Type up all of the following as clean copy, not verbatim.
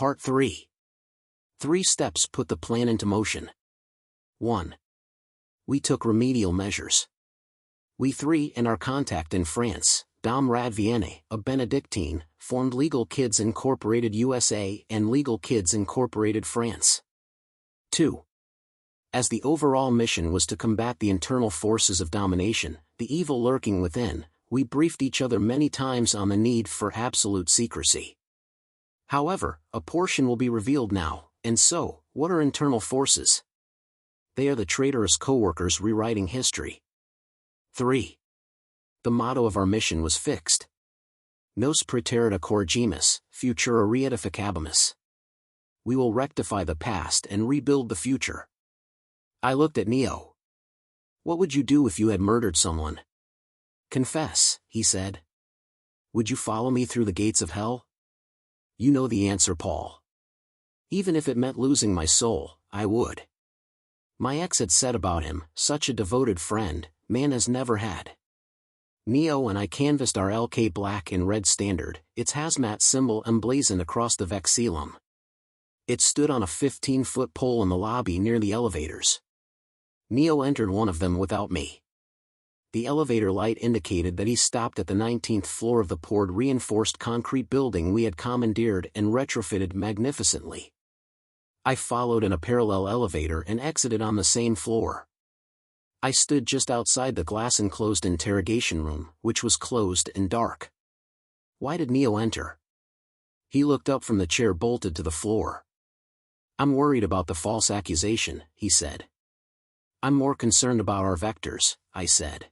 Part 3. 3 steps put the plan into motion. 1. We took remedial measures. We three and our contact in France, Dom Radvienne, a Benedictine, formed Legal Kids Incorporated USA and Legal Kids Incorporated France. 2. As the overall mission was to combat the internal forces of domination, the evil lurking within, we briefed each other many times on the need for absolute secrecy. However, a portion will be revealed now, and so, what are internal forces? They are the traitorous co-workers rewriting history. 3. The motto of our mission was fixed. Nos praeterita corrigimus, futura reedificabimus. We will rectify the past and rebuild the future. I looked at Neo. What would you do if you had murdered someone? Confess, he said. Would you follow me through the gates of hell? You know the answer, Paul. Even if it meant losing my soul, I would. My ex had said about him, such a devoted friend, man has never had. Neo and I canvassed our LK black and red standard, its hazmat symbol emblazoned across the vexillum. It stood on a 15-foot pole in the lobby near the elevators. Neo entered one of them without me. The elevator light indicated that he stopped at the 19th floor of the poured reinforced concrete building we had commandeered and retrofitted magnificently. I followed in a parallel elevator and exited on the same floor. I stood just outside the glass-enclosed interrogation room, which was closed and dark. Why did Neo enter? He looked up from the chair bolted to the floor. I'm worried about the false accusation, he said. I'm more concerned about our vectors, I said.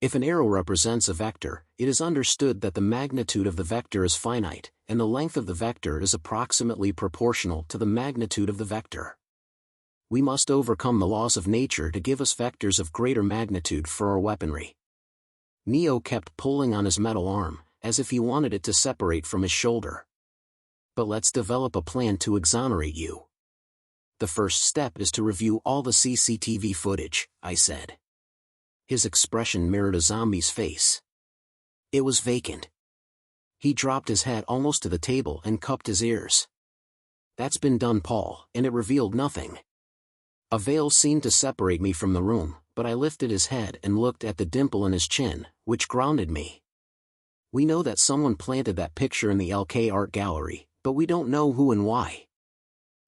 If an arrow represents a vector, it is understood that the magnitude of the vector is finite, and the length of the vector is approximately proportional to the magnitude of the vector. We must overcome the laws of nature to give us vectors of greater magnitude for our weaponry. Neo kept pulling on his metal arm, as if he wanted it to separate from his shoulder. But let's develop a plan to exonerate you. The first step is to review all the CCTV footage, I said. His expression mirrored a zombie's face. It was vacant. He dropped his head almost to the table and cupped his ears. That's been done, Paul, and it revealed nothing. A veil seemed to separate me from the room, but I lifted his head and looked at the dimple in his chin, which grounded me. We know that someone planted that picture in the LK art gallery, but we don't know who and why.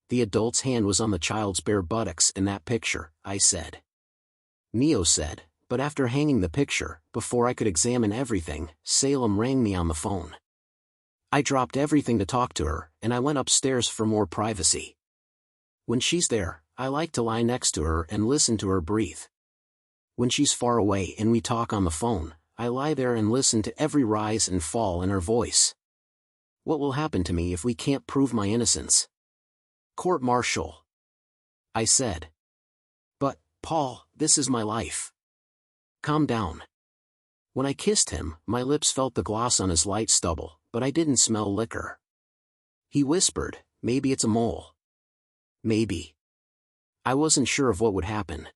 The adult's hand was on the child's bare buttocks in that picture, I said. Neo said, but after hanging the picture, before I could examine everything, Salem rang me on the phone. I dropped everything to talk to her, and I went upstairs for more privacy. When she's there, I like to lie next to her and listen to her breathe. When she's far away and we talk on the phone, I lie there and listen to every rise and fall in her voice. What will happen to me if we can't prove my innocence? Court-martial. I said. But, Paul, this is my life. Calm down. When I kissed him, my lips felt the gloss on his light stubble, but I didn't smell liquor. He whispered, maybe it's a mole. Maybe. I wasn't sure of what would happen.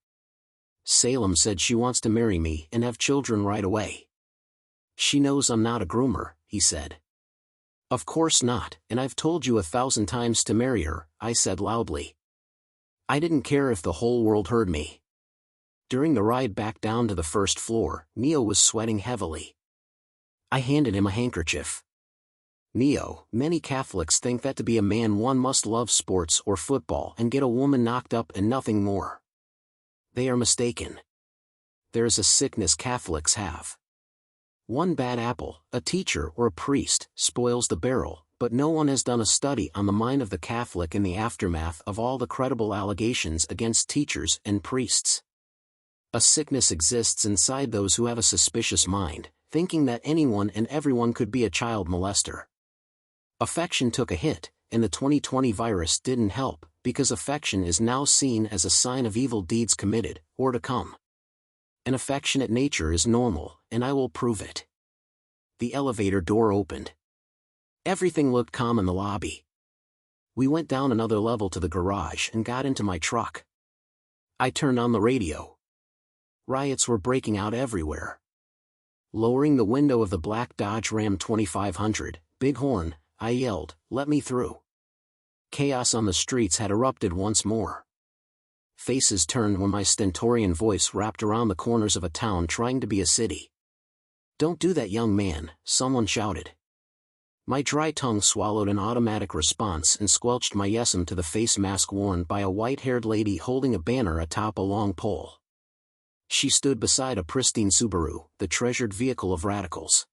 Salem said she wants to marry me and have children right away. She knows I'm not a groomer, he said. Of course not, and I've told you 1,000 times to marry her, I said loudly. I didn't care if the whole world heard me. During the ride back down to the first floor, Neo was sweating heavily. I handed him a handkerchief. Neo, many Catholics think that to be a man one must love sports or football and get a woman knocked up and nothing more. They are mistaken. There is a sickness Catholics have. One bad apple, a teacher or a priest, spoils the barrel, but no one has done a study on the mind of the Catholic in the aftermath of all the credible allegations against teachers and priests. A sickness exists inside those who have a suspicious mind, thinking that anyone and everyone could be a child molester. Affection took a hit, and the 2020 virus didn't help, because affection is now seen as a sign of evil deeds committed, or to come. An affectionate nature is normal, and I will prove it. The elevator door opened. Everything looked calm in the lobby. We went down another level to the garage and got into my truck. I turned on the radio. Riots were breaking out everywhere. Lowering the window of the black Dodge Ram 2500, Big Horn, I yelled, "Let me through." chaos on the streets had erupted once more. Faces turned when my stentorian voice wrapped around the corners of a town trying to be a city. "Don't do that, young man," someone shouted. My dry tongue swallowed an automatic response and squelched my yes'm to the face mask worn by a white-haired lady holding a banner atop a long pole. She stood beside a pristine Subaru, the treasured vehicle of radicals.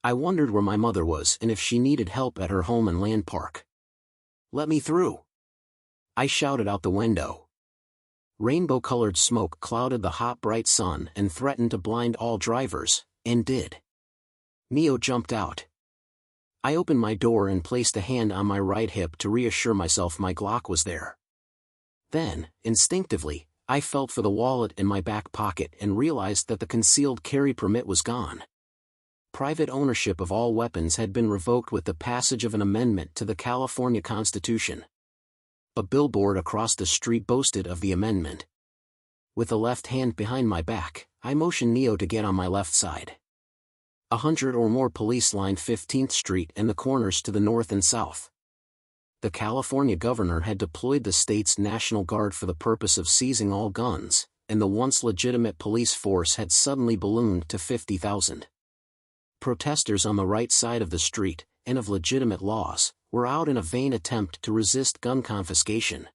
I wondered where my mother was and if she needed help at her home in Land Park. "Let me through!" I shouted out the window. Rainbow-colored smoke clouded the hot bright sun and threatened to blind all drivers, and did. Neo jumped out. I opened my door and placed a hand on my right hip to reassure myself my Glock was there. Then, instinctively, I felt for the wallet in my back pocket and realized that the concealed carry permit was gone. Private ownership of all weapons had been revoked with the passage of an amendment to the California Constitution. A billboard across the street boasted of the amendment. With a left hand behind my back, I motioned Neo to get on my left side. 100 or more police lined 15th Street and the corners to the north and south. The California governor had deployed the state's National Guard for the purpose of seizing all guns, and the once legitimate police force had suddenly ballooned to 50,000. Protesters on the right side of the street, and of legitimate laws, were out in a vain attempt to resist gun confiscation.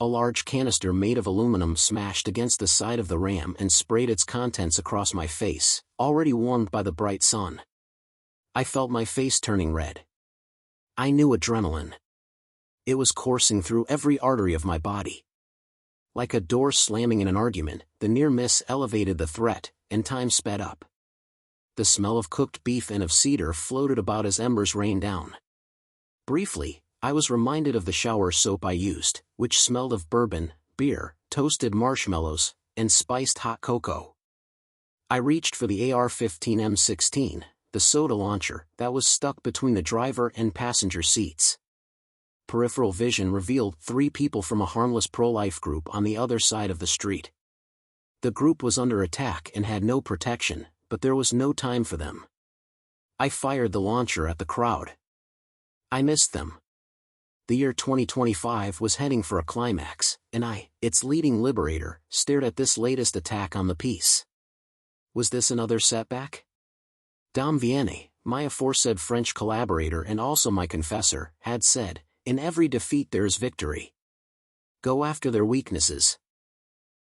A large canister made of aluminum smashed against the side of the Ram and sprayed its contents across my face, already warmed by the bright sun. I felt my face turning red. I knew adrenaline. It was coursing through every artery of my body. Like a door slamming in an argument, the near miss elevated the threat, and time sped up. The smell of cooked beef and of cedar floated about as embers rained down. Briefly, I was reminded of the shower soap I used, which smelled of bourbon, beer, toasted marshmallows, and spiced hot cocoa. I reached for the AR-15 M16, the soda launcher, that was stuck between the driver and passenger seats. Peripheral vision revealed 3 people from a harmless pro-life group on the other side of the street. The group was under attack and had no protection, but there was no time for them. I fired the launcher at the crowd. I missed them. The year 2025 was heading for a climax, and I, its leading liberator, stared at this latest attack on the peace. Was this another setback? Dom Vianney, my aforesaid French collaborator and also my confessor, had said, "In every defeat there is victory. Go after their weaknesses."